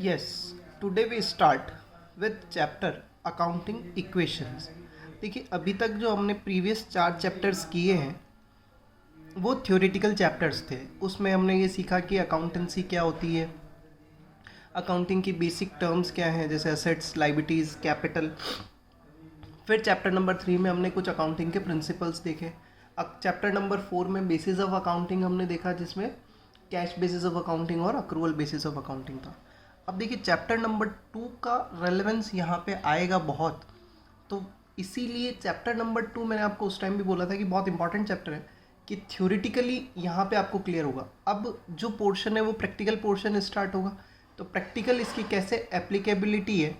Yes, today we start with chapter accounting equations. देखिए अभी तक जो हमने प्रीवियस 4 चैप्टर्स किए हैं वो थ्योरेटिकल चैप्टर्स थे। उसमें हमने ये सीखा कि अकाउंटेंसी क्या होती है, अकाउंटिंग की बेसिक टर्म्स क्या हैं जैसे असेट्स, लाइबिलिटीज़, कैपिटल। फिर चैप्टर नंबर 3 में हमने कुछ अकाउंटिंग के प्रिंसिपल्स देखे। अब चैप्टर नंबर 4 में बेसिस ऑफ अकाउंटिंग हमने देखा जिसमें कैश बेसिस ऑफ अकाउंटिंग और अक्रूवल बेसिस ऑफ अकाउंटिंग था। अब देखिए चैप्टर नंबर 2 का रेलेवेंस यहाँ पे आएगा बहुत, तो इसीलिए चैप्टर नंबर 2 मैंने आपको उस टाइम भी बोला था कि बहुत इंपॉर्टेंट चैप्टर है कि थ्योरेटिकली यहाँ पे आपको क्लियर होगा। अब जो पोर्शन है वो प्रैक्टिकल पोर्शन स्टार्ट होगा, तो प्रैक्टिकल इसकी कैसे एप्लीकेबिलिटी है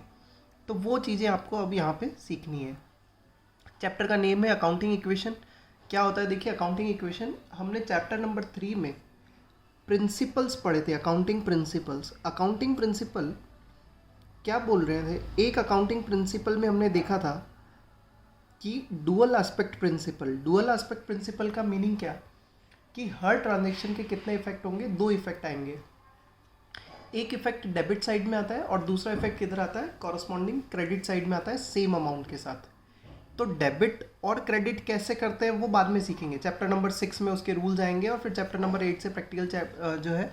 तो वो चीज़ें आपको अब यहाँ पे सीखनी है। चैप्टर का नेम है अकाउंटिंग इक्वेशन। क्या होता है देखिए अकाउंटिंग इक्वेशन, हमने चैप्टर नंबर 3 में प्रिंसिपल्स पढ़े थे, अकाउंटिंग प्रिंसिपल्स। अकाउंटिंग प्रिंसिपल क्या बोल रहे थे, एक अकाउंटिंग प्रिंसिपल में हमने देखा था कि dual aspect principle. Dual aspect principle का मीनिंग क्या कि हर ट्रांजैक्शन के कितने इफेक्ट होंगे, 2 इफेक्ट आएंगे। एक इफेक्ट डेबिट साइड में आता है और दूसरा इफेक्ट किधर आता है, कॉरस्पॉन्डिंग क्रेडिट साइड में आता है सेम अमाउंट के साथ। तो डेबिट और क्रेडिट कैसे करते हैं वो बाद में सीखेंगे, चैप्टर नंबर 6 में उसके रूल्स आएंगे और फिर चैप्टर नंबर 8 से प्रैक्टिकल जो है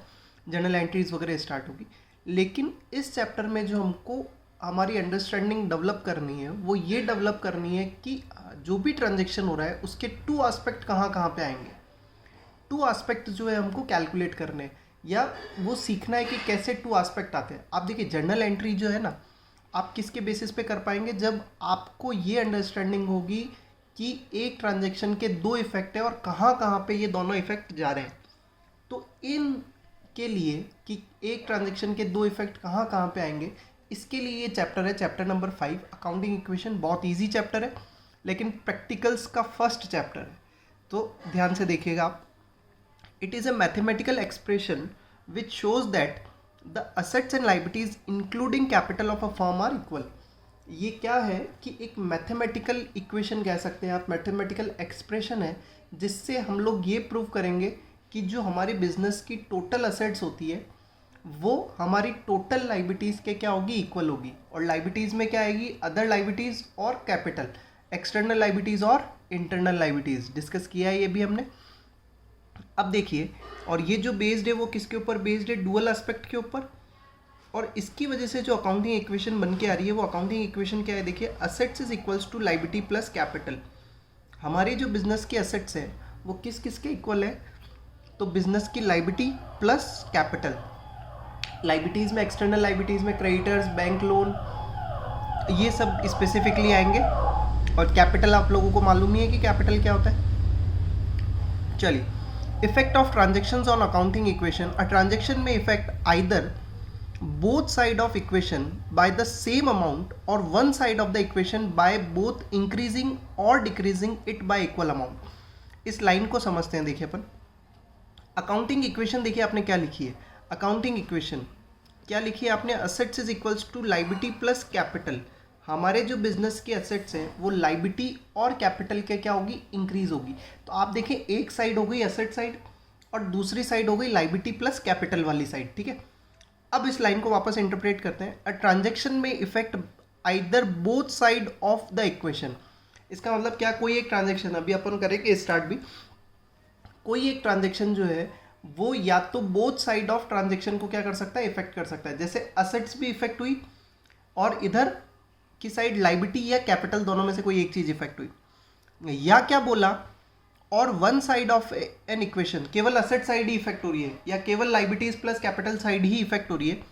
जर्नल एंट्रीज वगैरह स्टार्ट होगी। लेकिन इस चैप्टर में जो हमको हमारी अंडरस्टैंडिंग डेवलप करनी है वो ये डेवलप करनी है कि जो भी ट्रांजेक्शन हो रहा है उसके 2 एस्पेक्ट कहाँ कहाँ पे आएंगे। 2 एस्पेक्ट जो है हमको कैलकुलेट करने या वो सीखना है कि कैसे 2 एस्पेक्ट आते हैं। आप देखिए जर्नल एंट्री जो है ना, आप किसके बेसिस पे कर पाएंगे, जब आपको ये अंडरस्टैंडिंग होगी कि एक ट्रांजैक्शन के 2 इफेक्ट है और कहाँ कहाँ पे ये दोनों इफेक्ट जा रहे हैं। तो इन के लिए कि एक ट्रांजैक्शन के 2 इफेक्ट कहाँ कहाँ पे आएंगे, इसके लिए ये चैप्टर है चैप्टर नंबर 5 अकाउंटिंग इक्वेशन। बहुत ईजी चैप्टर है लेकिन प्रैक्टिकल्स का फर्स्ट चैप्टर है, तो ध्यान से देखिएगा आप। It is a mathematical expression which shows that the assets and liabilities including capital of a firm are equal. ये क्या है कि एक मैथमेटिकल इक्वेशन कह सकते हैं आप, मैथमेटिकल एक्सप्रेशन है जिससे हम लोग ये प्रूव करेंगे कि जो हमारी बिजनेस की टोटल असेट्स होती है वो हमारी टोटल लाइबिलिटीज़ के क्या होगी, इक्वल होगी। और लाइबिलिटीज़ में क्या आएगी, अदर लाइबिलिटीज़ और कैपिटल, एक्सटर्नल लाइबिलिटीज़ और इंटरनल लाइबिलिटीज़ डिस्कस किया है ये भी हमने। अब देखिए, और ये जो बेस्ड है वो किसके ऊपर बेस्ड है, डुअल एस्पेक्ट के ऊपर। और इसकी वजह से जो अकाउंटिंग इक्वेशन बन के आ रही है वो अकाउंटिंग इक्वेशन क्या है, देखिए assets is equals to liability plus capital. हमारी जो बिजनेस की असेट्स है वो किस किस के इक्वल है, तो बिजनेस की लाइबिलिटी प्लस कैपिटल। लाइबिलिटीज़ में एक्सटर्नल लाइबिलिटीज़ में क्रेडिटर्स, बैंक लोन, ये सब स्पेसिफिकली आएंगे। और कैपिटल आप लोगों को मालूम ही है कि कैपिटल क्या होता है। चलिए, effect of transactions on accounting equation. A transaction में effect either both side of equation by the same amount or one side of the equation by both increasing or decreasing it by equal amount। इस line को समझते हैं। देखिए अपन accounting equation, देखिए आपने क्या लिखी है, अकाउंटिंग इक्वेशन क्या लिखी है आपने, assets is equals to liability plus capital. हमारे जो बिजनेस के असेट्स हैं वो लाइबिलिटी और कैपिटल के क्या होगी, इंक्रीज होगी। तो आप देखें एक साइड हो गई असेट साइड और दूसरी साइड हो गई लाइबिलिटी प्लस कैपिटल वाली साइड, ठीक है। अब इस लाइन को वापस इंटरप्रेट करते हैं। अ ट्रांजैक्शन में effect either both side of the equation. इसका मतलब क्या, कोई एक ट्रांजैक्शन, अभी अपन करेंगे स्टार्ट भी, कोई एक ट्रांजैक्शन जो है वो या तो बोथ साइड ऑफ ट्रांजैक्शन को क्या कर सकता है, इफेक्ट कर सकता है। जैसे असेट्स भी इफेक्ट हुई और इधर की साइड लाइबिलिटी या कैपिटल, दोनों में से कोई एक चीज इफेक्ट हुई। या क्या बोला, और one side of an equation, केवल असेट साइड ही इफेक्ट हो रही है या केवल लाइबिलिटीज प्लस कैपिटल साइड ही इफेक्ट हो रही है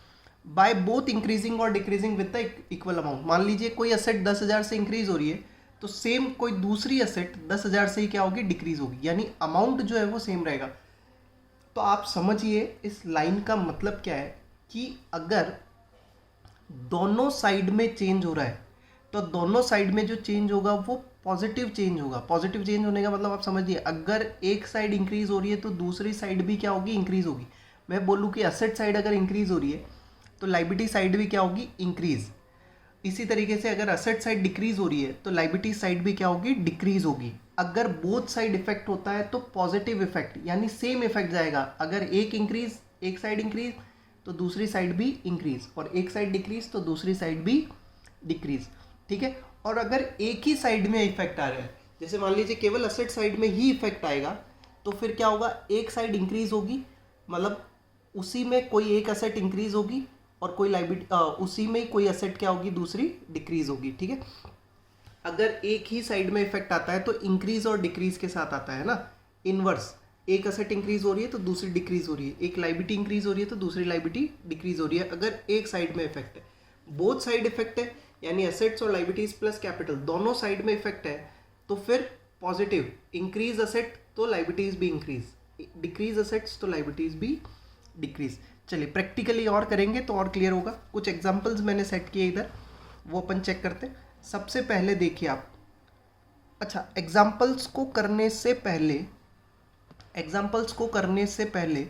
बाय बोथ इंक्रीजिंग और decreasing with the equal amount. मान लीजिए कोई असेट 10,000 से इंक्रीज हो रही है तो सेम कोई दूसरी असेट 10,000 से ही क्या होगी, डिक्रीज होगी, यानी अमाउंट जो है वो सेम रहेगा। तो आप समझिए इस लाइन का मतलब क्या है कि अगर दोनों साइड में चेंज हो रहा है तो दोनों साइड में जो चेंज होगा वो पॉजिटिव चेंज होगा। पॉजिटिव चेंज होने का मतलब आप समझिए, अगर एक साइड इंक्रीज हो रही है तो दूसरी साइड भी क्या होगी, इंक्रीज होगी। मैं बोलूँ कि असेट साइड अगर इंक्रीज हो रही है तो लाइबिलिटी साइड भी क्या होगी, इंक्रीज। इसी तरीके से अगर असेट साइड डिक्रीज हो रही है तो लाइबिलिटी साइड भी क्या होगी, डिक्रीज होगी। अगर बोथ साइड इफेक्ट होता है तो पॉजिटिव इफेक्ट यानी सेम इफेक्ट जाएगा। अगर एक इंक्रीज, एक साइड इंक्रीज तो दूसरी साइड भी इंक्रीज, और एक साइड डिक्रीज तो दूसरी साइड भी डिक्रीज, ठीक है। और अगर एक ही साइड में इफेक्ट आ रहा है, जैसे मान लीजिए केवल असेट साइड में ही इफेक्ट आएगा, तो फिर क्या होगा, एक साइड इंक्रीज होगी, मतलब उसी में कोई एक असेट इंक्रीज होगी और कोई लाइबिलिटी उसी में कोई असेट क्या होगी, दूसरी डिक्रीज होगी, ठीक है। अगर एक ही साइड में इफेक्ट आता है तो इंक्रीज और डिक्रीज के साथ आता है ना, इनवर्स। एक असेट इंक्रीज हो रही है तो दूसरी डिक्रीज हो रही है, एक लाइबिलिटी इंक्रीज हो रही है तो दूसरी लाइबिलिटी डिक्रीज हो रही है, अगर एक साइड में इफेक्ट है। बोथ साइड इफेक्ट है, यानी असेट्स और लाइबिलिटीज प्लस कैपिटल दोनों साइड में इफेक्ट है, तो फिर पॉजिटिव, इंक्रीज असेट तो लाइबिलिटीज भी इंक्रीज, डिक्रीज असेट्स तो लाइबिलिटीज भी डिक्रीज। चलिए प्रैक्टिकली और करेंगे तो और क्लियर होगा। कुछ एग्जांपल्स मैंने सेट किए इधर, वो अपन चेक करते हैं। सबसे पहले देखिए आप, अच्छा एग्जांपल्स को करने से पहले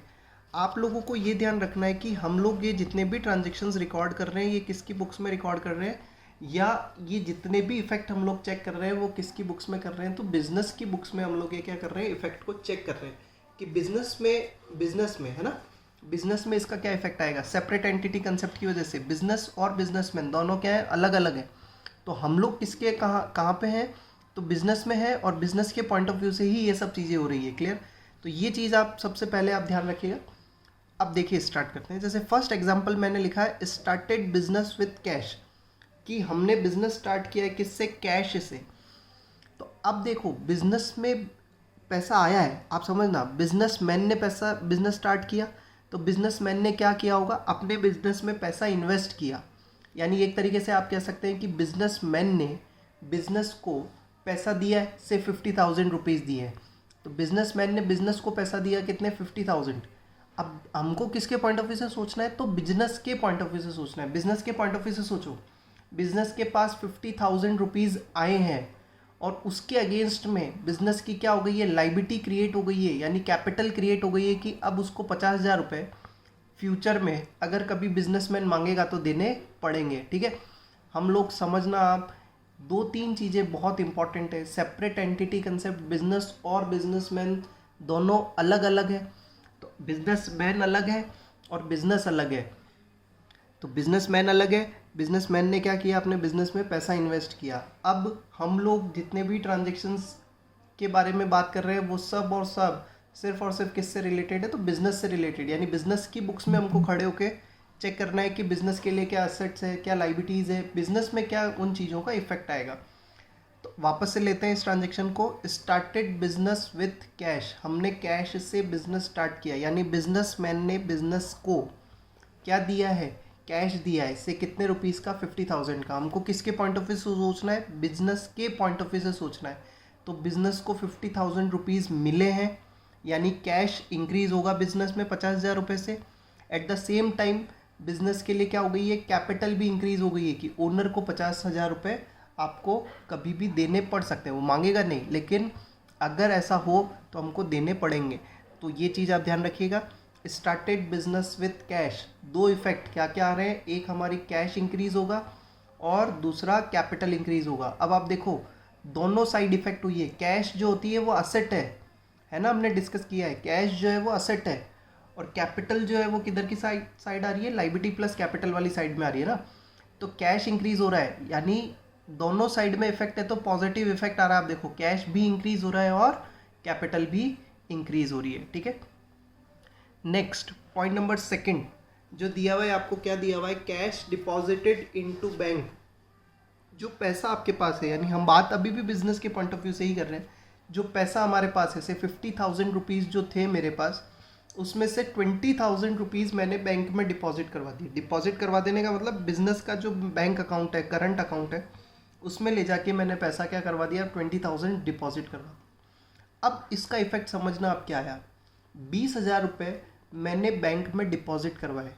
आप लोगों को ये ध्यान रखना है कि हम लोग ये जितने भी ट्रांजेक्शन्स रिकॉर्ड कर रहे हैं ये किसकी बुक्स में रिकॉर्ड कर रहे हैं, या ये जितने भी इफेक्ट हम लोग चेक कर रहे हैं वो किसकी बुक्स में कर रहे हैं। तो बिजनेस की बुक्स में हम लोग ये क्या कर रहे हैं, इफेक्ट को चेक कर रहे हैं कि बिजनेस में है ना, बिजनेस में इसका क्या इफेक्ट आएगा। सेपरेट एंटिटी कंसेप्ट की वजह से बिजनेस और बिजनेसमैन दोनों क्या है, अलग अलग है। तो हम लोग किसके कहाँ पे हैं, तो बिजनेस में है, और बिजनेस के पॉइंट ऑफ व्यू से ही ये सब चीज़ें हो रही है, क्लियर। तो ये चीज़ आप सबसे पहले आप ध्यान रखिएगा। अब देखिए स्टार्ट करते हैं। जैसे फर्स्ट एग्जांपल मैंने लिखा है स्टार्टेड बिजनेस विथ कैश, कि हमने बिजनेस स्टार्ट किया है किससे, कैश से। तो अब देखो बिजनेस में पैसा आया है, आप समझना, बिजनेसमैन ने बिजनेस स्टार्ट किया, तो बिजनेसमैन ने क्या किया होगा, अपने बिजनेस में पैसा इन्वेस्ट किया। यानी एक तरीके से आप कह सकते हैं कि बिजनेसमैन ने बिजनेस को पैसा दिया है, से 50,000 रुपीज़ दिए हैं। तो बिजनेसमैन ने बिजनेस को पैसा दिया कितने, 50,000। अब हमको किसके पॉइंट ऑफ व्यू से सोचना है, तो बिजनेस के पॉइंट ऑफ व्यू से सोचना है। बिजनेस के पॉइंट ऑफ व्यू से सोचो, बिजनेस के पास 50,000 रुपीज़ आए हैं और उसके अगेंस्ट में बिजनेस की क्या हो गई है, लाइबिलिटी क्रिएट हो गई है, यानी कैपिटल क्रिएट हो गई है कि अब उसको 50,000 रुपये फ्यूचर में अगर कभी बिजनेसमैन मांगेगा तो देने पड़ेंगे, ठीक है। हम लोग समझना, आप 2-3 चीज़ें बहुत इंपॉर्टेंट है। सेपरेट एंटिटी कंसेप्ट, बिजनेस और बिजनेसमैन दोनों अलग अलग है। तो बिजनेसमैन अलग है और बिजनेस अलग है। तो बिजनेसमैन अलग है, बिजनेसमैन ने क्या किया, अपने बिजनेस में पैसा इन्वेस्ट किया। अब हम लोग जितने भी ट्रांजेक्शन्स के बारे में बात कर रहे हैं वो सब और सब सिर्फ और सिर्फ किससे रिलेटेड है, तो बिजनेस से रिलेटेड। यानी बिजनेस की बुक्स में हमको खड़े होके चेक करना है कि बिजनेस के लिए क्या असेट्स है, क्या लाइबिलिटीज़ है, बिजनेस में क्या उन चीज़ों का इफेक्ट आएगा। तो वापस से लेते हैं इस ट्रांजेक्शन को। स्टार्टेड बिजनेस विथ कैश, हमने कैश से बिजनेस स्टार्ट किया, यानी बिजनेसमैन ने बिजनेस को क्या दिया है, कैश दिया है, इससे कितने रुपीज़ का, 50,000 का। हमको किसके पॉइंट ऑफ व्यू से सोचना है, बिजनेस के पॉइंट ऑफ व्यू से सोचना है। तो बिजनेस को 50,000 रुपीज़ मिले हैं, यानी कैश इंक्रीज होगा बिजनेस में 50,000 रुपये से। At the same time business के लिए क्या हो गई है, कैपिटल भी इंक्रीज हो गई है कि ओनर को 50,000 रुपये आपको कभी भी देने पड़ सकते हैं। वो मांगेगा नहीं, लेकिन अगर ऐसा हो तो हमको देने पड़ेंगे। तो ये चीज़ आप ध्यान रखिएगा। Started business with cash, 2 effect क्या क्या आ रहे हैं, एक हमारी कैश इंक्रीज होगा और दूसरा कैपिटल इंक्रीज होगा। अब आप देखो दोनों साइड इफेक्ट हुई है। कैश जो होती है वो असेट है ना, हमने डिस्कस किया है, कैश जो है वो असेट है, और कैपिटल जो है वो किधर की साइड आ रही है, लाइबिलिटी प्लस कैपिटल वाली साइड में आ रही है ना। तो कैश इंक्रीज हो रहा है, यानी दोनों साइड में इफेक्ट है, तो पॉजिटिव इफेक्ट आ रहा है। आप देखो कैश भी इंक्रीज हो रहा है और कैपिटल भी इंक्रीज हो रही है, ठीक है। नेक्स्ट पॉइंट नंबर 2 जो दिया हुआ है आपको, क्या दिया हुआ है, कैश डिपॉजिटेड इनटू बैंक। जो पैसा आपके पास है, यानी हम बात अभी भी बिजनेस के पॉइंट ऑफ व्यू से ही कर रहे हैं। जो पैसा हमारे पास है, से 50,000 रुपीज़ जो थे मेरे पास, उसमें से 20,000 रुपीज़ मैंने बैंक में डिपॉजिट करवा दिए। डिपॉजिट करवा देने का मतलब बिजनेस का जो बैंक अकाउंट है, करंट अकाउंट है, उसमें ले जाके मैंने पैसा क्या करवा दिया, 20,000 डिपॉजिट करवा दिया। अब इसका इफेक्ट समझना आप क्या आया, 20,000 रुपये मैंने बैंक में डिपॉजिट करवाए,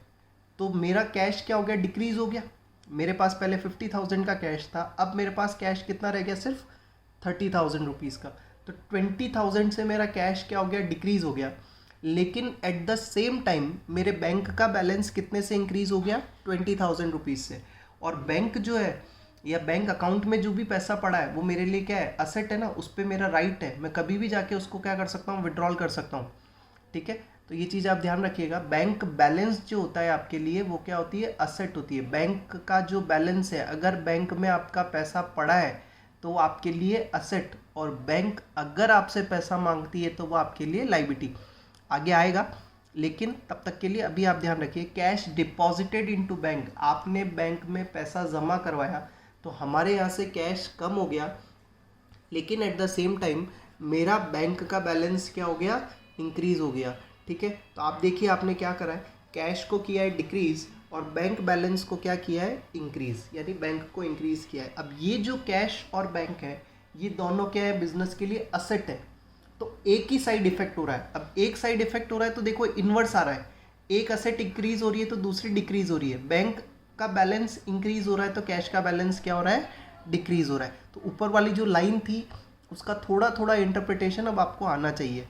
तो मेरा कैश क्या हो गया, डिक्रीज़ हो गया। मेरे पास पहले 50,000 का कैश था, अब मेरे पास कैश कितना रह गया, सिर्फ 30,000 रुपीज़ का। तो 20,000 से मेरा कैश क्या हो गया, डिक्रीज़ हो गया। लेकिन एट द सेम टाइम मेरे बैंक का बैलेंस कितने से इंक्रीज़ हो गया, 20,000 रुपीज़ से। और बैंक जो है, या बैंक अकाउंट में जो भी पैसा पड़ा है वो मेरे लिए क्या है, असेट है ना, उस पर मेरा राइट है, मैं कभी भी जाके उसको क्या कर सकता हूँ, विड्रॉल कर सकता हूँ, ठीक है। तो तो ये चीज़ आप ध्यान रखिएगा। बैंक बैलेंस जो होता है आपके लिए वो क्या होती है, असेट होती है। बैंक का जो बैलेंस है, अगर बैंक में आपका पैसा पड़ा है तो वो आपके लिए असेट, और बैंक अगर आपसे पैसा मांगती है तो वो आपके लिए लायबिलिटी। आगे आएगा, लेकिन तब तक के लिए अभी आप ध्यान रखिए, कैश डिपॉजिटेड इनटू बैंक, आपने बैंक में पैसा जमा करवाया तो हमारे यहाँ से कैश कम हो गया, लेकिन एट द सेम टाइम मेरा बैंक का बैलेंस क्या हो गया, इंक्रीज हो गया। ठीक है, तो आप देखिए आपने क्या करा है, कैश को किया है डिक्रीज और बैंक बैलेंस को क्या किया है, इंक्रीज, यानी बैंक को इंक्रीज किया है। अब ये जो कैश और बैंक है ये दोनों क्या है, बिजनेस के लिए असेट है, तो एक ही साइड इफेक्ट हो रहा है। अब एक साइड इफेक्ट हो रहा है तो देखो इन्वर्स आ रहा है, एक असेट इंक्रीज हो रही है तो दूसरी डिक्रीज हो रही है। बैंक का बैलेंस इंक्रीज हो रहा है तो कैश का बैलेंस क्या हो रहा है, डिक्रीज हो रहा है। तो ऊपर वाली जो लाइन थी उसका थोड़ा थोड़ा इंटरप्रिटेशन अब आपको आना चाहिए।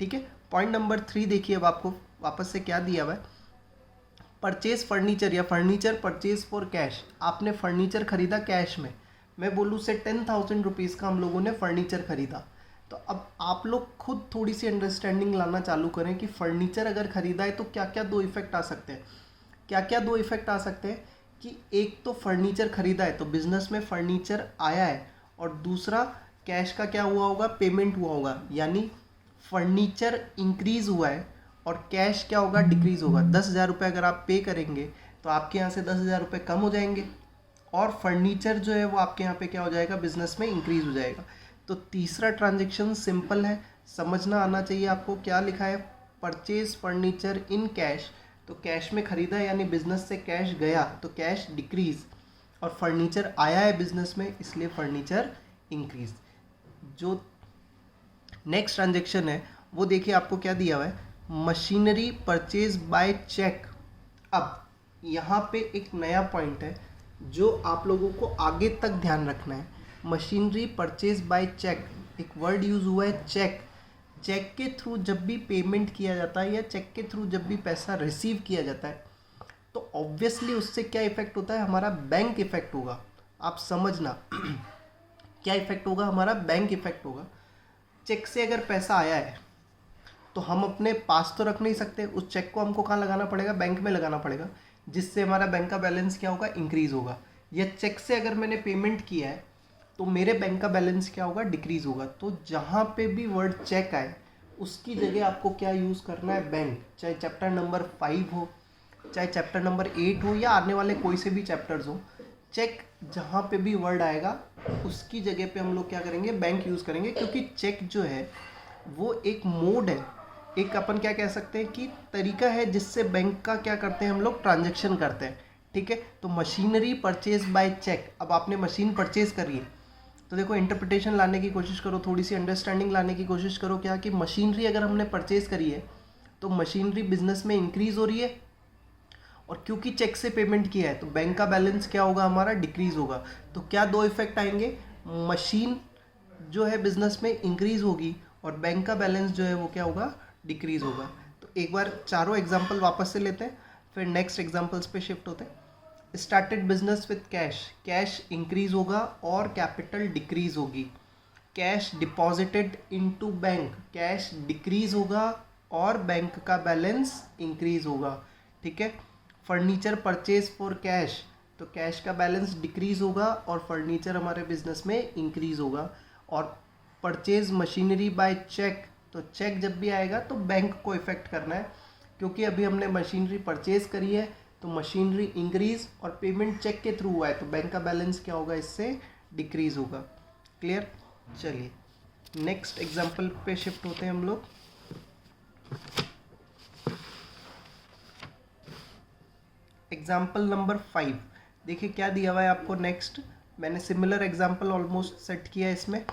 ठीक है, पॉइंट नंबर 3 देखिए, अब आपको वापस से क्या दिया हुआ है, परचेज फर्नीचर या फर्नीचर परचेज फॉर कैश। आपने फर्नीचर खरीदा कैश में, मैं बोलूँ से 10,000 रुपीज़ का हम लोगों ने फर्नीचर खरीदा। तो अब आप लोग खुद थोड़ी सी अंडरस्टैंडिंग लाना चालू करें कि फर्नीचर अगर खरीदा है तो क्या क्या दो इफेक्ट आ सकते हैं। क्या क्या दो इफेक्ट आ सकते हैं कि एक तो फर्नीचर खरीदा है तो बिजनेस में फर्नीचर आया है, और दूसरा कैश का क्या हुआ होगा, पेमेंट हुआ होगा, यानी फर्नीचर इंक्रीज हुआ है और कैश क्या होगा, डिक्रीज होगा। 10,000 रुपये अगर आप पे करेंगे तो आपके यहाँ से 10,000 रुपये कम हो जाएंगे, और फर्नीचर जो है वो आपके यहाँ पे क्या हो जाएगा, बिजनेस में इंक्रीज हो जाएगा। तो तीसरा ट्रांजेक्शन सिंपल है, समझना आना चाहिए आपको। क्या लिखा है, परचेज फर्नीचर इन कैश, तो कैश में खरीदा यानी बिजनेस से कैश गया तो कैश डिक्रीज, और फर्नीचर आया है बिजनेस में इसलिए फर्नीचर इंक्रीज। जो नेक्स्ट ट्रांजेक्शन है वो देखिए आपको क्या दिया हुआ है, मशीनरी परचेज बाय चेक। अब यहाँ पे एक नया पॉइंट है जो आप लोगों को आगे तक ध्यान रखना है। मशीनरी परचेज बाय चेक, एक वर्ड यूज हुआ है चेक। चेक के थ्रू जब भी पेमेंट किया जाता है या चेक के थ्रू जब भी पैसा रिसीव किया जाता है तो ऑब्वियसली उससे क्या इफेक्ट होता है, हमारा बैंक इफेक्ट होगा। आप समझना क्या इफेक्ट होगा, हमारा बैंक इफेक्ट होगा। चेक से अगर पैसा आया है तो हम अपने पास तो रख नहीं सकते, उस चेक को हमको कहाँ लगाना पड़ेगा, बैंक में लगाना पड़ेगा, जिससे हमारा बैंक का बैलेंस क्या होगा, इंक्रीज होगा। या चेक से अगर मैंने पेमेंट किया है तो मेरे बैंक का बैलेंस क्या होगा, डिक्रीज होगा। तो जहाँ पे भी वर्ड चेक आए उसकी जगह आपको क्या यूज़ करना है, बैंक। चाहे चैप्टर नंबर 5 हो, चाहे चैप्टर नंबर 8 हो, या आने वाले कोई से भी चैप्टर्स हो, चेक जहाँ पे भी वर्ड आएगा उसकी जगह पे हम लोग क्या करेंगे, बैंक यूज़ करेंगे। क्योंकि चेक जो है वो एक मोड है, एक अपन क्या कह सकते हैं कि तरीका है जिससे बैंक का क्या करते हैं हम लोग, ट्रांजैक्शन करते हैं। ठीक है, तो मशीनरी परचेज बाय चेक। अब आपने मशीन परचेज करी है तो देखो इंटरप्रिटेशन लाने की कोशिश करो, थोड़ी सी अंडरस्टैंडिंग लाने की कोशिश करो। क्या कि मशीनरी अगर हमने परचेज करी है तो मशीनरी बिजनेस में इंक्रीज हो रही है, और क्योंकि चेक से पेमेंट किया है तो बैंक का बैलेंस क्या होगा, हमारा डिक्रीज होगा। तो क्या दो इफेक्ट आएंगे, मशीन जो है बिजनेस में इंक्रीज होगी और बैंक का बैलेंस जो है वो क्या होगा, डिक्रीज होगा। तो एक बार चारों एग्जाम्पल वापस से लेते हैं, फिर नेक्स्ट एग्जाम्पल्स पे शिफ्ट होते हैं। Started business with cash, cash increase होगा और कैपिटल डिक्रीज होगी। Cash deposited into bank, cash decrease होगा और बैंक का बैलेंस इंक्रीज होगा। ठीक है, फर्नीचर परचेज फॉर कैश, तो कैश का बैलेंस डिक्रीज होगा और फर्नीचर हमारे बिजनेस में इंक्रीज होगा। और परचेज मशीनरी बाय चेक, तो चेक जब भी आएगा तो बैंक को इफेक्ट करना है, क्योंकि अभी हमने मशीनरी परचेज करी है तो मशीनरी इंक्रीज और पेमेंट चेक के थ्रू हुआ है तो बैंक का बैलेंस क्या होगा, इससे डिक्रीज होगा। क्लियर, चलिए नेक्स्ट एग्जांपल पे शिफ्ट होते हैं हम लोग। एग्जाम्पल नंबर 5 देखिए क्या दिया हुआ है आपको। नेक्स्ट मैंने सिमिलर एग्जाम्पल ऑलमोस्ट सेट किया है इसमें।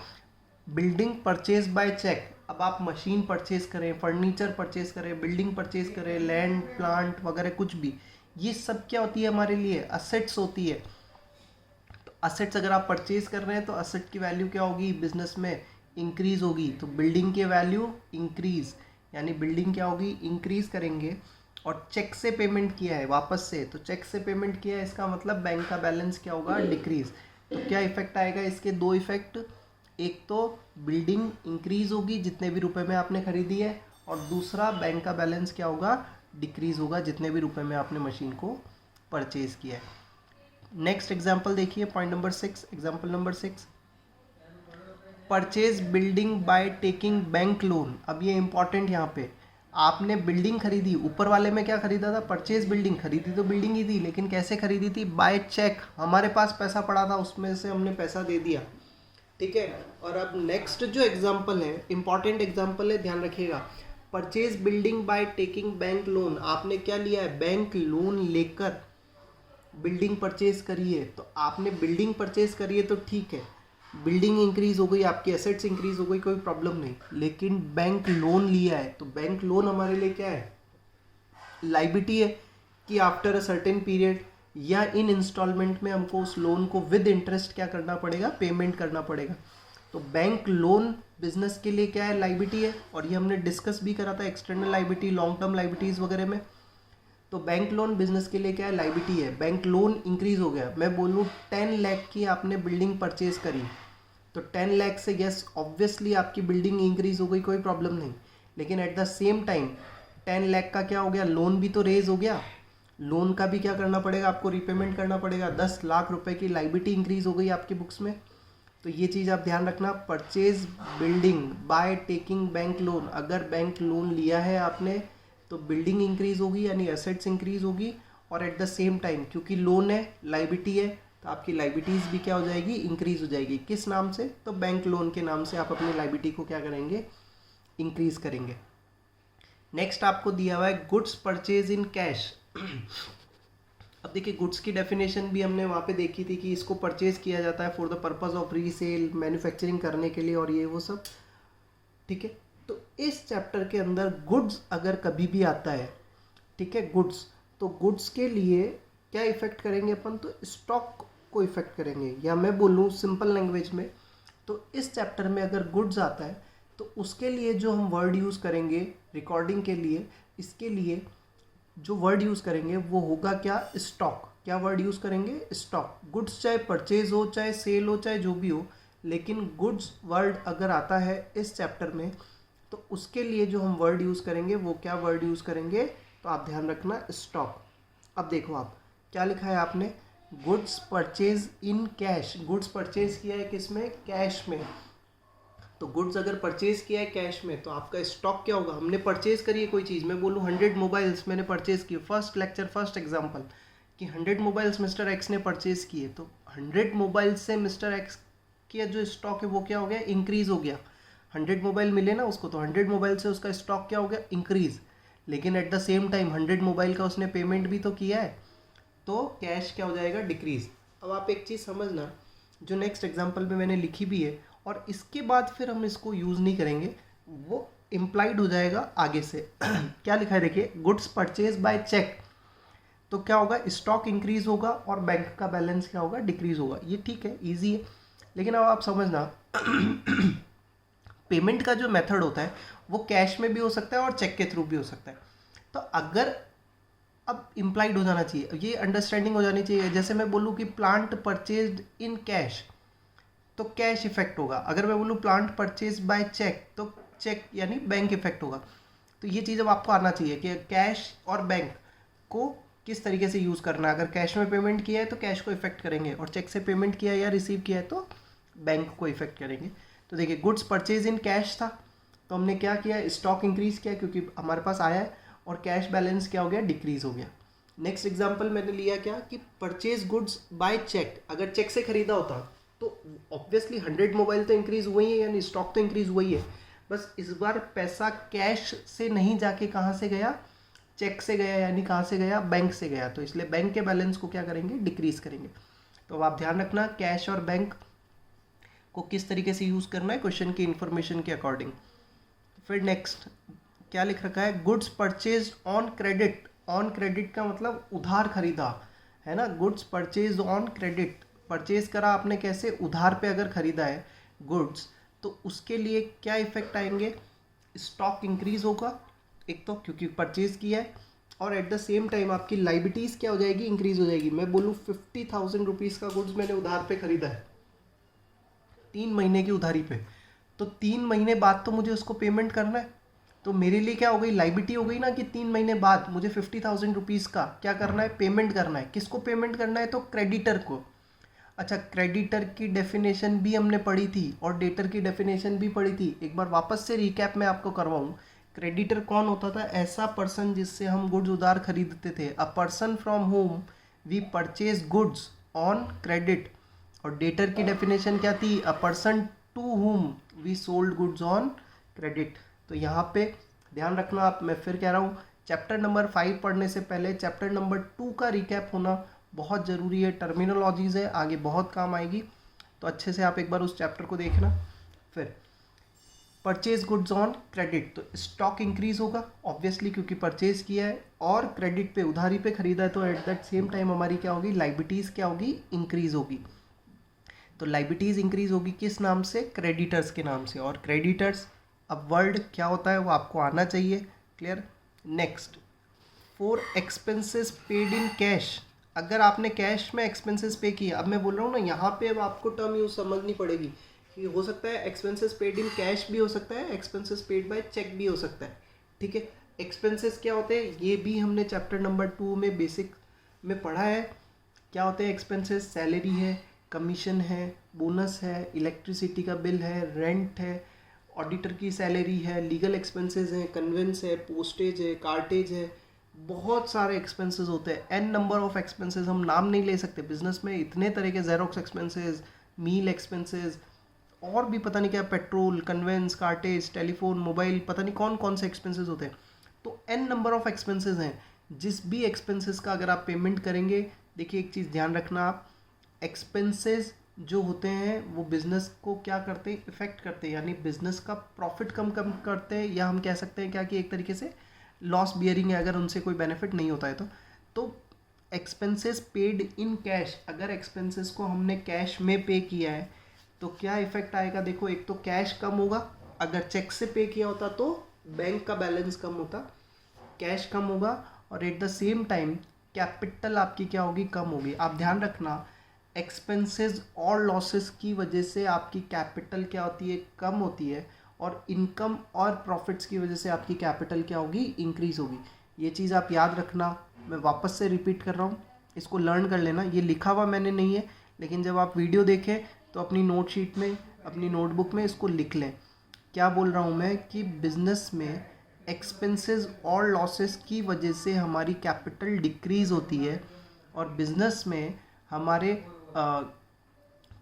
बिल्डिंग परचेज बाय चेक, अब आप मशीन परचेज करें, फर्नीचर परचेज करें, बिल्डिंग परचेज करें, लैंड प्लांट वगैरह कुछ भी, ये सब क्या होती है हमारे लिए, असेट्स होती है। तो असेट्स अगर आप परचेज कर रहे हैं तो असेट की वैल्यू क्या होगी, बिजनेस में इंक्रीज होगी। तो बिल्डिंग की वैल्यू इंक्रीज, यानी बिल्डिंग क्या होगी, इंक्रीज करेंगे। और चेक से पेमेंट किया है वापस से, तो चेक से पेमेंट किया है इसका मतलब बैंक का बैलेंस क्या होगा, डिक्रीज। तो क्या इफेक्ट आएगा इसके, दो इफेक्ट, एक तो बिल्डिंग इंक्रीज होगी जितने भी रुपए में आपने खरीदी है, और दूसरा बैंक का बैलेंस क्या होगा, डिक्रीज होगा जितने भी रुपए में आपने मशीन को परचेज किया है। नेक्स्ट एग्जाम्पल देखिए, point number 6, example number 6, purchase building by taking bank loan. अब ये इंपॉर्टेंट, यहाँ पे आपने बिल्डिंग खरीदी, ऊपर वाले में क्या खरीदा था, परचेज बिल्डिंग खरीदी, तो बिल्डिंग ही थी, लेकिन कैसे खरीदी थी, बाय चेक। हमारे पास पैसा पड़ा था, उसमें से हमने पैसा दे दिया, ठीक है। और अब नेक्स्ट जो एग्जाम्पल है, इंपॉर्टेंट एग्जाम्पल है, ध्यान रखिएगा, purchase building by taking bank loan. आपने क्या लिया है, बैंक लोन लेकर बिल्डिंग परचेज करी है। तो आपने बिल्डिंग परचेज करी है तो ठीक है, बिल्डिंग इंक्रीज हो गई, आपकी एसेट्स इंक्रीज हो गई, कोई प्रॉब्लम नहीं। लेकिन बैंक लोन लिया है, तो बैंक लोन हमारे लिए क्या है, लाइबिलिटी है कि आफ्टर अ सर्टेन पीरियड या इन इंस्टॉलमेंट में हमको उस लोन को विद इंटरेस्ट क्या करना पड़ेगा, पेमेंट करना पड़ेगा। तो बैंक लोन बिजनेस के लिए क्या है, लाइबिलिटी है। और ये हमने डिस्कस भी करा था external liability, long term liabilities वगैरह में। तो बैंक लोन बिजनेस के लिए क्या है, लाइबिलिटी है। बैंक लोन इंक्रीज हो गया, मैं बोलूँ 10 लाख की आपने बिल्डिंग परचेज करी, तो 10 लाख से यस ऑब्वियसली आपकी बिल्डिंग इंक्रीज हो गई, कोई प्रॉब्लम नहीं। लेकिन at the same time 10 lakh का क्या हो गया, लोन भी तो रेज हो गया, लोन का भी क्या करना पड़ेगा, आपको रिपेमेंट करना पड़ेगा। 10 लाख रुपए की लाइबिलिटी इंक्रीज हो गई आपकी बुक्स में। तो ये चीज़ आप ध्यान रखना, purchase building by taking bank loan. अगर बैंक लोन लिया है आपने तो बिल्डिंग इंक्रीज होगी, यानी एसेट्स इंक्रीज होगी। और एट द सेम टाइम क्योंकि लोन है, लाइबिलिटी है, तो आपकी लाइबिलिटीज़ भी क्या हो जाएगी, इंक्रीज हो जाएगी। किस नाम से, तो बैंक लोन के नाम से आप अपनी लाइबिलिटी को क्या करेंगे, इंक्रीज करेंगे। नेक्स्ट आपको दिया हुआ है गुड्स परचेज इन कैश। अब देखिए, गुड्स की डेफिनेशन भी हमने वहाँ पे देखी थी कि इसको परचेज किया जाता है for the purpose of resale, manufacturing करने के लिए और ये वो सब, ठीक है। तो इस चैप्टर के अंदर गुड्स अगर कभी भी आता है, ठीक है, गुड्स, तो गुड्स के लिए क्या इफेक्ट करेंगे अपन, तो स्टॉक को इफेक्ट करेंगे। या मैं बोलूँ सिंपल लैंग्वेज में, तो इस चैप्टर में अगर गुड्स आता है तो उसके लिए जो हम वर्ड यूज़ करेंगे रिकॉर्डिंग के लिए, इसके लिए जो वर्ड यूज़ करेंगे वो होगा क्या, स्टॉक। क्या वर्ड यूज़ करेंगे, स्टॉक। गुड्स चाहे परचेज हो, चाहे सेल हो, चाहे जो भी हो, लेकिन गुड्स वर्ड अगर आता है इस चैप्टर में तो उसके लिए जो हम वर्ड यूज़ करेंगे वो क्या वर्ड यूज़ करेंगे, तो आप ध्यान रखना, स्टॉक। अब देखो आप क्या लिखा है आपने, goods purchase in cash. Goods purchase किया है किसमें, कैश में। तो गुड्स अगर परचेज किया है कैश में तो आपका स्टॉक क्या होगा, हमने परचेज करी है कोई चीज़, मैं बोलूँ 100 मोबाइल्स मैंने परचेज किए, फर्स्ट लेक्चर फर्स्ट एग्जांपल कि 100 मोबाइल्स मिस्टर एक्स ने परचेज किए, तो 100 मोबाइल्स से मिस्टर एक्स का जो स्टॉक है वो क्या हो गया, इंक्रीज हो गया। 100 मोबाइल मिले ना उसको, तो 100 मोबाइल से उसका स्टॉक क्या हो गया, इंक्रीज। लेकिन at the same time 100 mobile का उसने पेमेंट भी तो किया है, तो कैश क्या हो जाएगा, डिक्रीज। अब आप एक चीज़ समझना, जो नेक्स्ट एग्जांपल में मैंने लिखी भी है और इसके बाद फिर हम इसको यूज़ नहीं करेंगे, वो इम्प्लाइड हो जाएगा आगे से। क्या लिखा है देखिए, गुड्स परचेज बाय चेक, तो क्या होगा, स्टॉक इंक्रीज होगा और बैंक का बैलेंस क्या होगा, डिक्रीज होगा। ये ठीक है, इजी है। लेकिन अब आप समझना पेमेंट का जो मेथड होता है वो कैश में भी हो सकता है और चेक के थ्रू भी हो सकता है। तो अगर अब इम्प्लाइड हो जाना चाहिए, ये अंडरस्टैंडिंग हो जानी चाहिए। जैसे मैं बोलूँ कि प्लांट परचेज्ड इन कैश, तो कैश इफेक्ट होगा। अगर मैं बोलूँ प्लांट परचेज बाय चेक, तो चेक यानी बैंक इफेक्ट होगा। तो ये चीज़ अब आपको आना चाहिए कि कैश और बैंक को किस तरीके से यूज़ करना है। अगर कैश में पेमेंट किया है तो कैश को इफेक्ट करेंगे, और चेक से पेमेंट किया है या रिसीव किया है तो बैंक को इफेक्ट करेंगे। तो देखिए, गुड्स परचेज इन कैश था, तो हमने क्या किया, स्टॉक इंक्रीज किया क्योंकि हमारे पास आया है, और कैश बैलेंस क्या हो गया, डिक्रीज हो गया। नेक्स्ट एग्जाम्पल मैंने लिया क्या, कि परचेज गुड्स बाय चेक। अगर चेक से खरीदा होता तो ऑब्वियसली 100 मोबाइल तो इंक्रीज हुई है, यानी स्टॉक तो इंक्रीज हुई है। बस इस बार पैसा कैश से नहीं जाके कहाँ से गया, चेक से गया, यानी कहाँ से गया, बैंक से गया। तो इसलिए बैंक के बैलेंस को क्या करेंगे, डिक्रीज करेंगे। तो अब आप ध्यान रखना, कैश और बैंक को किस तरीके से यूज़ करना है, क्वेश्चन की इन्फॉर्मेशन के अकॉर्डिंग। फिर नेक्स्ट क्या लिख रखा है, goods purchase on credit. On credit का मतलब उधार खरीदा है ना, goods purchase on credit, purchase करा आपने कैसे, उधार पे अगर खरीदा है गुड्स, तो उसके लिए क्या इफेक्ट आएंगे, स्टॉक इंक्रीज होगा एक तो क्योंकि परचेज किया है, और एट द सेम टाइम आपकी लाइबिलिटीज़ क्या हो जाएगी, इंक्रीज हो जाएगी। मैं बोलूँ 50,000 रुपीज़ का गुड्स मैंने उधार पे खरीदा है 3 महीने की उधारी पे, तो 3 महीने बाद तो मुझे उसको पेमेंट करना है। तो मेरे लिए क्या हो गई, लाइबिलिटी हो गई ना कि 3 महीने बाद मुझे 50,000 रुपीज़ का क्या करना है, पेमेंट करना है। किसको पेमेंट करना है, तो क्रेडिटर को। अच्छा, क्रेडिटर की डेफिनेशन भी हमने पढ़ी थी और डेटर की डेफिनेशन भी पढ़ी थी। एक बार वापस से रिकैप में आपको करवाऊँ। क्रेडिटर कौन होता था, ऐसा पर्सन जिससे हम गुड्स उधार खरीदते थे, a person from whom we purchase goods on credit. और डेटर की डेफिनेशन क्या थी, a person to whom we sold goods on credit. तो यहाँ पे ध्यान रखना आप, मैं फिर कह रहा हूँ, चैप्टर नंबर 5 पढ़ने से पहले चैप्टर नंबर 2 का रिकैप होना बहुत ज़रूरी है। टर्मिनोलॉजीज़ है, आगे बहुत काम आएगी, तो अच्छे से आप एक बार उस चैप्टर को देखना। फिर परचेज गुड्स ऑन क्रेडिट, तो स्टॉक इंक्रीज होगा ऑब्वियसली क्योंकि परचेज किया है, और क्रेडिट पे उधारी पे खरीदा है, तो एट दैट सेम टाइम हमारी क्या होगी, लाइबिलिटीज़ क्या होगी, इंक्रीज होगी। तो लाइबिलिटीज़ इंक्रीज होगी किस नाम से, क्रेडिटर्स के नाम से। और क्रेडिटर्स, अब वर्ड क्या होता है वो आपको आना चाहिए, clear. Next, for expenses paid in cash, अगर आपने कैश में एक्सपेंसेस पे किया, अब मैं बोल रहा हूँ ना यहाँ पे अब आपको टर्म यूज समझनी पड़ेगी कि हो सकता है एक्सपेंसेस पेड इन कैश भी हो सकता है, एक्सपेंसेस पेड बाय चेक भी हो सकता है, ठीक है। एक्सपेंसेस क्या होते हैं ये भी हमने चैप्टर नंबर 2 में बेसिक में पढ़ा है। क्या होते हैं एक्सपेंसेस, सैलरी है, कमीशन है, बोनस है, इलेक्ट्रिसिटी का बिल है, रेंट है, ऑडिटर की सैलरी है, लीगल एक्सपेंसेस हैं, कन्वेंस है, पोस्टेज है, कार्टेज है, बहुत सारे एक्सपेंसेस होते हैं, एन नंबर ऑफ एक्सपेंसेस, हम नाम नहीं ले सकते। बिजनेस में इतने तरह के, जेरोक्स एक्सपेंसेस, मील एक्सपेंसेस, और भी पता नहीं क्या, petrol, conveyance, cartage, telephone, mobile, पता नहीं कौन कौन से एक्सपेंसेस होते हैं। तो एन नंबर ऑफ एक्सपेंसेस हैं। जिस भी एक्सपेंसेस का अगर आप पेमेंट करेंगे, देखिए एक चीज़ ध्यान रखना आप, एक्सपेंसेस जो होते हैं वो बिज़नेस को क्या करते हैं, इफेक्ट करते हैं, यानी बिज़नेस का प्रॉफिट कम करते हैं, या हम कह सकते हैं क्या कि एक तरीके से लॉस बियरिंग है अगर उनसे कोई बेनिफिट नहीं होता है तो एक्सपेंसेस पेड इन कैश, अगर एक्सपेंसेस को हमने कैश में पे किया है तो क्या इफेक्ट आएगा, देखो एक तो कैश कम होगा, अगर चेक से पे किया होता तो बैंक का बैलेंस कम होता, कैश कम होगा, और at the same time capital आपकी क्या होगी, कम होगी। आप ध्यान रखना, एक्सपेंसेस और लॉसेस की वजह से आपकी कैपिटल क्या होती है, कम होती है, और इनकम और प्रॉफिट्स की वजह से आपकी कैपिटल क्या होगी, इंक्रीज होगी। ये चीज़ आप याद रखना, मैं वापस से रिपीट कर रहा हूँ, इसको लर्न कर लेना। ये लिखा हुआ मैंने नहीं है, लेकिन जब आप वीडियो देखें तो अपनी नोट शीट में, अपनी नोटबुक में इसको लिख लें। क्या बोल रहा हूँ मैं कि बिजनेस में एक्सपेंसेस और लॉसेस की वजह से हमारी कैपिटल डिक्रीज होती है, और बिजनेस में हमारे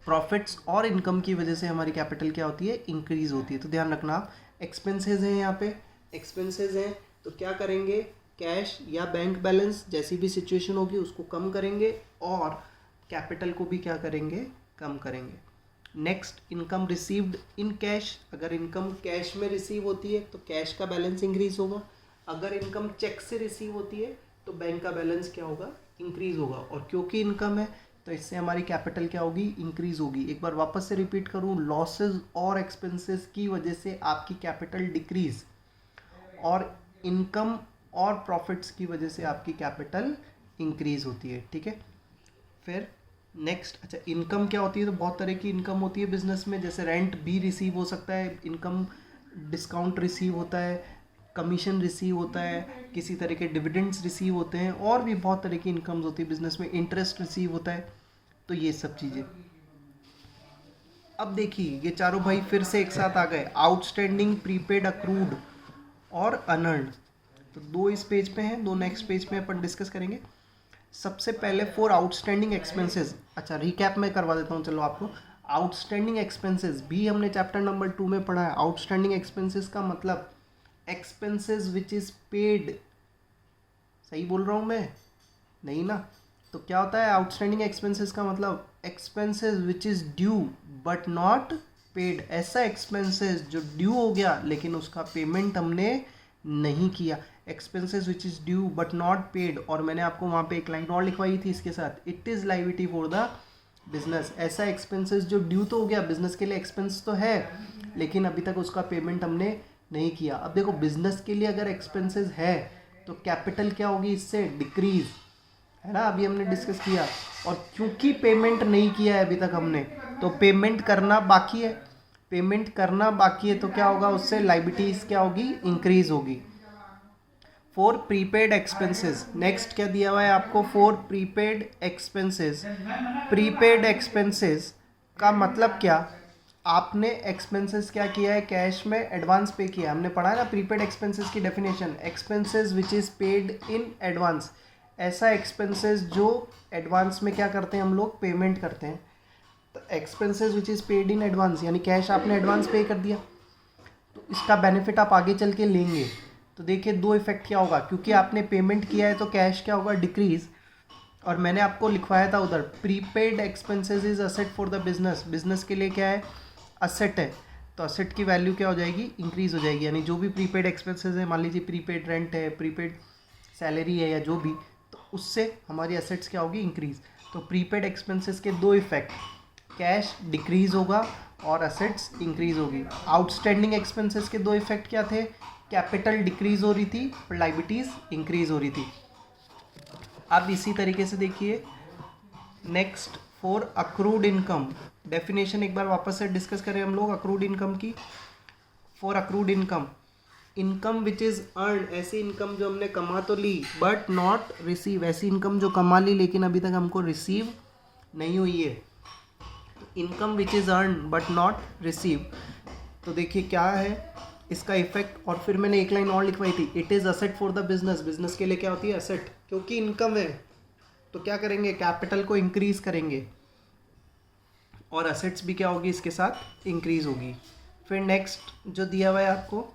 प्रॉफिट्स और इनकम की वजह से हमारी कैपिटल क्या होती है, इंक्रीज होती है। तो ध्यान रखना आप, एक्सपेंसेस हैं यहाँ पे, एक्सपेंसेस हैं तो क्या करेंगे, कैश या बैंक बैलेंस जैसी भी सिचुएशन होगी उसको कम करेंगे, और कैपिटल को भी क्या करेंगे, कम करेंगे। Next, income received in cash, अगर इनकम कैश में रिसीव होती है तो कैश का बैलेंस इंक्रीज होगा, अगर इनकम चेक से रिसीव होती है तो बैंक का बैलेंस क्या होगा, इंक्रीज होगा। और क्योंकि इनकम है तो इससे हमारी कैपिटल क्या होगी, इंक्रीज होगी। एक बार वापस से रिपीट करूँ, लॉसेस और एक्सपेंसेस की वजह से आपकी कैपिटल डिक्रीज, और इनकम और प्रॉफिट्स की वजह से आपकी कैपिटल इंक्रीज होती है, ठीक है। फिर नेक्स्ट, अच्छा इनकम क्या होती है, तो बहुत तरह की इनकम होती है बिजनेस में, जैसे रेंट भी रिसीव हो सकता है, इनकम डिस्काउंट रिसीव होता है, कमीशन रिसीव होता है, किसी तरह के डिविडेंड्स रिसीव होते हैं, और भी बहुत तरह की इनकम्स होती है बिजनेस में, इंटरेस्ट रिसीव होता है, तो ये सब चीज़ें। अब देखिए ये चारों भाई फिर से एक साथ आ गए, आउटस्टैंडिंग, प्रीपेड, अक्रूड और अनर्न्ड। तो दो इस पेज पे हैं, दो नेक्स्ट पेज पे अपन डिस्कस करेंगे। सबसे पहले फॉर आउटस्टैंडिंग एक्सपेंसेस, अच्छा रिकैप में करवा देता हूँ चलो आपको। आउटस्टैंडिंग एक्सपेंसेस भी हमने चैप्टर नंबर 2 में पढ़ा है। आउटस्टैंडिंग एक्सपेंसेस का मतलब एक्सपेंसेस विच इज़ पेड, सही बोल रहा हूँ मैं, नहीं ना? तो क्या होता है आउटस्टैंडिंग एक्सपेंसेस का मतलब, expenses which is due but not paid, ऐसा एक्सपेंसेस जो ड्यू हो गया लेकिन उसका पेमेंट हमने नहीं किया। Expenses which is due but not paid, और मैंने आपको वहाँ पे एक लाइन और लिखवाई थी इसके साथ, it is liability for the business. ऐसा एक्सपेंसेस जो ड्यू तो हो गया, बिजनेस के लिए एक्सपेंस तो है लेकिन अभी तक उसका पेमेंट हमने नहीं किया। अब देखो बिजनेस के लिए अगर एक्सपेंसेस है तो कैपिटल क्या होगी, इससे डिक्रीज, है ना, अभी हमने डिस्कस किया। और क्योंकि पेमेंट नहीं किया है अभी तक हमने, तो पेमेंट करना बाकी है, पेमेंट करना बाकी है तो क्या होगा, उससे लाइबिलिटीज क्या होगी, इंक्रीज होगी। फॉर प्रीपेड एक्सपेंसेस, नेक्स्ट क्या दिया हुआ है आपको, for prepaid expenses. Prepaid expenses का मतलब क्या, आपने एक्सपेंसेस क्या किया है, कैश में एडवांस पे किया। हमने पढ़ा है ना प्रीपेड एक्सपेंसेस की definition, expenses which is paid in advance. ऐसा एक्सपेंसेस जो एडवांस में क्या करते हैं हम लोग, पेमेंट करते हैं। तो expenses which is paid in advance यानी कैश आपने एडवांस पे कर दिया, तो इसका बेनिफिट आप आगे चल के लेंगे। तो देखिए दो इफेक्ट क्या होगा, क्योंकि आपने पेमेंट किया है तो कैश क्या होगा, डिक्रीज। और मैंने आपको लिखवाया था उधर, prepaid expenses is asset for the business. Business के लिए क्या है, असेट है, तो असेट की वैल्यू क्या हो जाएगी, इंक्रीज हो जाएगी। यानी जो भी प्रीपेड एक्सपेंसेस है, मान लीजिए प्रीपेड रेंट है, प्रीपेड सैलरी है या जो भी, तो उससे हमारी असेट्स क्या होगी, इंक्रीज। तो प्रीपेड एक्सपेंसेस के दो इफेक्ट, कैश डिक्रीज होगा और असेट्स इंक्रीज होगी। आउटस्टैंडिंग एक्सपेंसेस के दो इफेक्ट क्या थे, कैपिटल डिक्रीज हो रही थी और लाइबिलिटीज इंक्रीज हो रही थी। अब इसी तरीके से देखिए next, for accrued income, definition एक बार वापस से डिस्कस करें हम लोग अक्रूड इनकम की। For accrued income, income which is earn, ऐसी इनकम जो हमने कमा तो ली बट नॉट रिसीव, ऐसी इनकम जो कमा ली लेकिन अभी तक हमको रिसीव नहीं हुई है। Income which is earn but not receive, तो देखिए क्या है इसका इफेक्ट। और फिर मैंने एक लाइन और लिखवाई थी, it is asset for the business. Business के लिए क्या होती है, असेट, क्योंकि इनकम है तो क्या करेंगे, कैपिटल को इंक्रीज करेंगे और असेट्स भी क्या होगी इसके साथ इंक्रीज होगी। फिर नेक्स्ट जो दिया हुआ है आपको,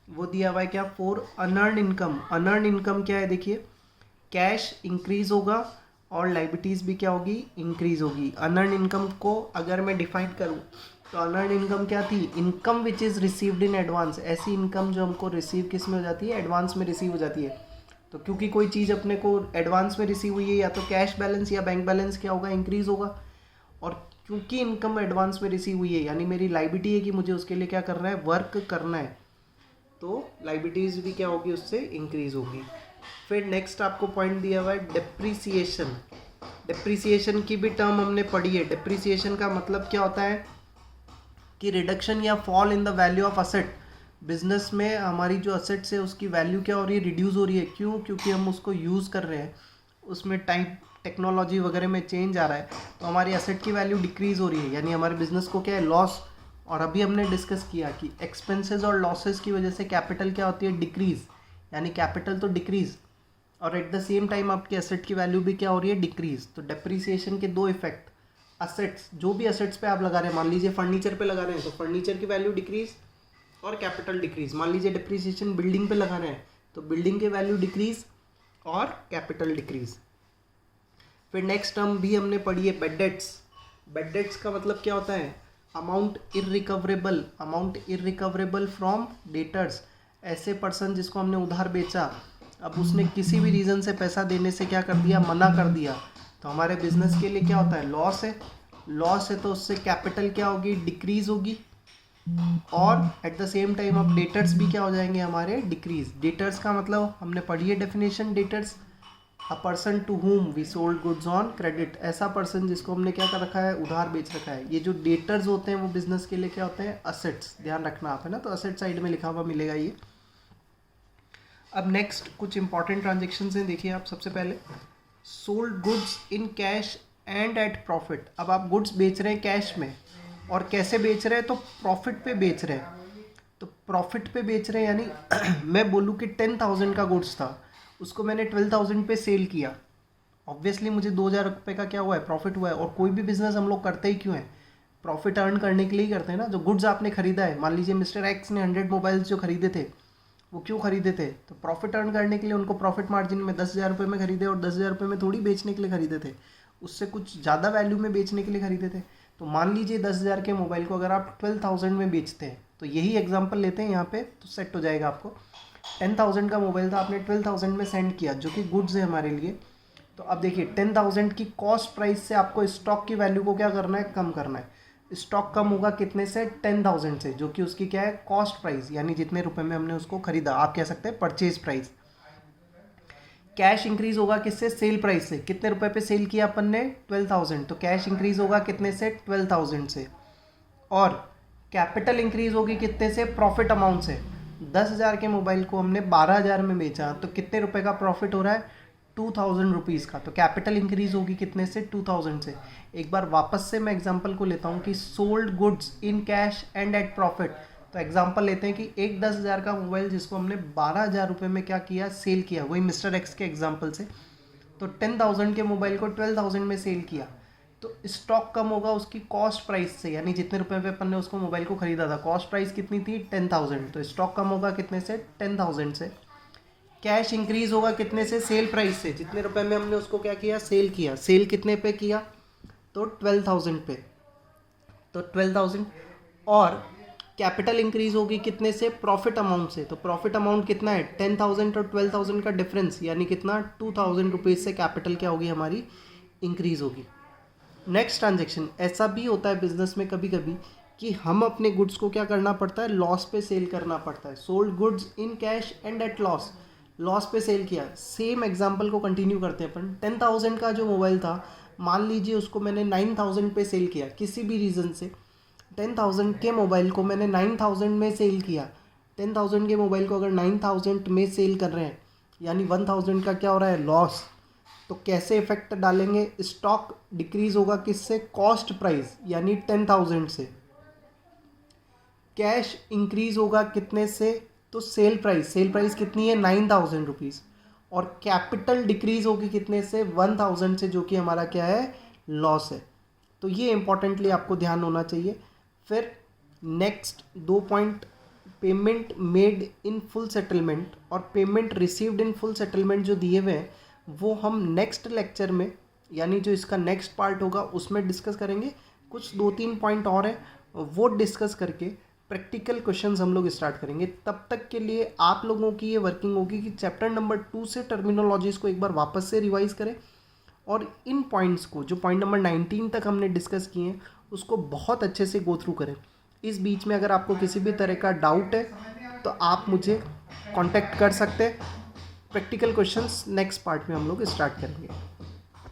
वो दिया हुआ है क्या, for unearned income. Unearned income क्या है, देखिए कैश इंक्रीज होगा और लाइबिलिटीज भी क्या होगी, इंक्रीज होगी। अनअर्न इनकम को अगर मैं डिफाइन करूँ तो अनअर्न इनकम क्या थी, income which is received in advance. ऐसी इनकम जो हमको रिसीव किस में हो जाती है, एडवांस में रिसीव हो जाती है। तो क्योंकि कोई चीज़ अपने को एडवांस में रिसीव हुई है, या तो कैश बैलेंस या बैंक बैलेंस क्या होगा, इंक्रीज होगा। और क्योंकि इनकम एडवांस में रिसीव हुई है यानी मेरी लाइबिलिटी है कि मुझे उसके लिए क्या करना है, वर्क करना है, तो लाइबिलिटीज भी क्या होगी, उससे इंक्रीज होगी। फिर नेक्स्ट आपको पॉइंट दिया हुआ है डेप्रीसिएशन। डेप्रीसिएशन की भी टर्म हमने पढ़ी है। डेप्रीसिएशन का मतलब क्या होता है कि रिडक्शन या fall in the value of asset. Business में हमारी जो असेट्स है उसकी वैल्यू क्या हो रही है, रिड्यूस हो रही है। क्यों, क्योंकि हम उसको यूज़ कर रहे हैं, उसमें टाइम टेक्नोलॉजी वगैरह में चेंज आ रहा है, तो हमारी असेट की वैल्यू डिक्रीज हो रही है, यानी हमारे बिजनेस को क्या है, लॉस। और अभी हमने डिस्कस किया कि एक्सपेंसेस और लॉसेस की वजह से कैपिटल क्या होती है, डिक्रीज, यानी कैपिटल तो डिक्रीज और एट द सेम टाइम आपकी असेट की वैल्यू भी क्या हो रही है, डिक्रीज। तो डेप्रीसिएशन के दो इफेक्ट, असेट्स, जो भी असेट्स पे आप लगा रहे हैं, मान लीजिए फर्नीचर पे लगा रहे हैं तो फर्नीचर की वैल्यू डिक्रीज और कैपिटल डिक्रीज। मान लीजिए डेप्रीसिएशन बिल्डिंग पे लगा रहे हैं तो बिल्डिंग की वैल्यू डिक्रीज और कैपिटल डिक्रीज। फिर नेक्स्ट टर्म भी हमने पढ़ी है, बेड डेट्स। बेड डेट्स का मतलब क्या होता है, amount irrecoverable, amount irrecoverable from debtors. ऐसे पर्सन जिसको हमने उधार बेचा, अब उसने किसी भी रीज़न से पैसा देने से क्या कर दिया, मना कर दिया, तो हमारे बिजनेस के लिए क्या होता है, लॉस है। लॉस है तो उससे कैपिटल क्या होगी, डिक्रीज होगी और एट द सेम टाइम अब डेटर्स भी क्या हो जाएंगे हमारे, डिक्रीज। डेटर्स का मतलब हमने पढ़ी है definition, debtors a person to whom we sold goods on credit. ऐसा पर्सन जिसको हमने क्या कर रखा है, उधार बेच रखा है। ये जो डेटर्स होते हैं वो बिजनेस के लिए क्या होते हैं, असेट्स। ध्यान रखना आप, है ना, तो असेट साइड में लिखा हुआ मिलेगा ये। अब नेक्स्ट कुछ इंपॉर्टेंट ट्रांजेक्शन्स हैं, देखिए आप। सबसे पहले sold goods in cash and at profit. अब आप गुड्स बेच रहे हैं कैश में, और कैसे बेच रहे हैं, तो प्रॉफिट पे बेच रहे हैं। तो प्रॉफिट पे बेच रहे हैं यानी मैं बोलूँ कि 10,000 का गुड्स था, उसको मैंने 12,000 पे सेल किया, ऑब्वियसली मुझे 2,000 रुपये का क्या हुआ है, प्रॉफिट हुआ है। और कोई भी बिजनेस हम लोग करते ही क्यों है, प्रॉफिट अर्न करने के लिए ही करते हैं ना। जो गुड्स आपने खरीदा है, मान लीजिए मिस्टर एक्स ने 100 मोबाइल्स जो खरीदे थे, वो क्यों खरीदे थे, तो प्रॉफिट अर्न करने के लिए। उनको प्रॉफिट मार्जिन में 10,000 रुपये में खरीदे और 10,000 रुपये में थोड़ी बेचने के लिए खरीदे थे, उससे कुछ ज़्यादा वैल्यू में बेचने के लिए खरीदे थे। तो मान लीजिए 10,000 के मोबाइल को अगर आप 12,000 में बेचते हैं, तो यही एग्जांपल लेते हैं यहाँ पे, तो सेट हो जाएगा आपको। 10,000 का मोबाइल था, आपने 12,000 में सेंड किया, जो कि गुड्स है हमारे लिए। तो अब देखिए 10,000 की कॉस्ट प्राइस से आपको स्टॉक की वैल्यू को क्या करना है, कम करना है। स्टॉक कम होगा कितने से, 10,000 से, जो कि उसकी क्या है, कॉस्ट प्राइस, यानी जितने रुपए में हमने उसको खरीदा, आप कह सकते हैं परचेज प्राइस। कैश इंक्रीज होगा किससे, सेल प्राइस से। कितने रुपए पे सेल किया अपन ने, 12,000, तो कैश इंक्रीज होगा कितने से, 12,000 से। और कैपिटल इंक्रीज होगी कितने से, प्रॉफिट अमाउंट से। 10,000 के मोबाइल को हमने 12,000 में बेचा तो कितने रुपए का प्रॉफिट हो रहा है, 2,000 रुपीज़ का। तो कैपिटल इंक्रीज होगी कितने से, 2,000 से। एक बार वापस से मैं एग्जांपल को लेता हूँ कि sold goods in cash and at profit. तो एग्जांपल लेते हैं कि एक 10,000 का मोबाइल जिसको हमने 12,000 रुपये में क्या किया, सेल किया, वही मिस्टर एक्स के एग्जाम्पल से। तो 10,000 के मोबाइल को 12,000 में सेल किया तो स्टॉक कम होगा उसकी कॉस्ट प्राइस से, यानी जितने रुपए पे अपन ने उसको मोबाइल को खरीदा था, कॉस्ट प्राइस कितनी थी, 10,000, तो स्टॉक कम होगा कितने से, 10,000 से। कैश इंक्रीज होगा कितने से, सेल प्राइस से, जितने रुपए में हमने उसको क्या किया, सेल किया। सेल कितने पे किया, तो 12,000 पे, तो 12,000। और कैपिटल इंक्रीज होगी कितने से, प्रॉफिट अमाउंट से। तो प्रॉफिट अमाउंट कितना है, 10,000 और 12,000 का डिफरेंस, यानी कितना, 2,000 रुपीज़ से कैपिटल क्या होगी हमारी, इंक्रीज होगी। नेक्स्ट ट्रांजेक्शन, ऐसा भी होता है बिजनेस में कभी कभी कि हम अपने गुड्स को क्या करना पड़ता है, लॉस पे सेल करना पड़ता है। Sold goods in cash and at loss, loss पे सेल किया। सेम एग्जांपल को कंटिन्यू करते हैं अपन। 10,000 का जो मोबाइल था, मान लीजिए उसको मैंने 9,000 पे सेल किया किसी भी रीज़न से। 10,000 के मोबाइल को मैंने 9,000 में सेल किया। 10,000 के मोबाइल को अगर 9,000 में सेल कर रहे हैं, यानी 1,000 का क्या हो रहा है, लॉस। तो कैसे इफेक्ट डालेंगे, स्टॉक डिक्रीज होगा किससे, कॉस्ट प्राइस, यानी 10,000 से। कैश इंक्रीज होगा कितने से, तो सेल प्राइस, सेल प्राइस कितनी है, 9,000 रुपीज़। और कैपिटल डिक्रीज होगी कितने से, 1,000 से, जो कि हमारा क्या है, लॉस है। तो ये इंपॉर्टेंटली आपको ध्यान होना चाहिए। फिर next 2 point, payment made in full settlement और payment received in full settlement जो दिए हुए हैं, वो हम नेक्स्ट लेक्चर में, यानी जो इसका नेक्स्ट पार्ट होगा उसमें डिस्कस करेंगे। कुछ 2-3 पॉइंट और हैं, वो डिस्कस करके प्रैक्टिकल क्वेश्चंस हम लोग स्टार्ट करेंगे। तब तक के लिए आप लोगों की ये वर्किंग होगी कि चैप्टर नंबर 2 से टर्मिनोलॉजीज़ को एक बार वापस से रिवाइज करें और इन पॉइंट्स को, जो पॉइंट नंबर 19 तक हमने डिस्कस किए हैं, उसको बहुत अच्छे से गो थ्रू करें। इस बीच में अगर आपको किसी भी तरह का डाउट है तो आप मुझे कांटेक्ट कर सकते हैं। प्रैक्टिकल क्वेश्चंस नेक्स्ट पार्ट में हम लोग स्टार्ट करेंगे।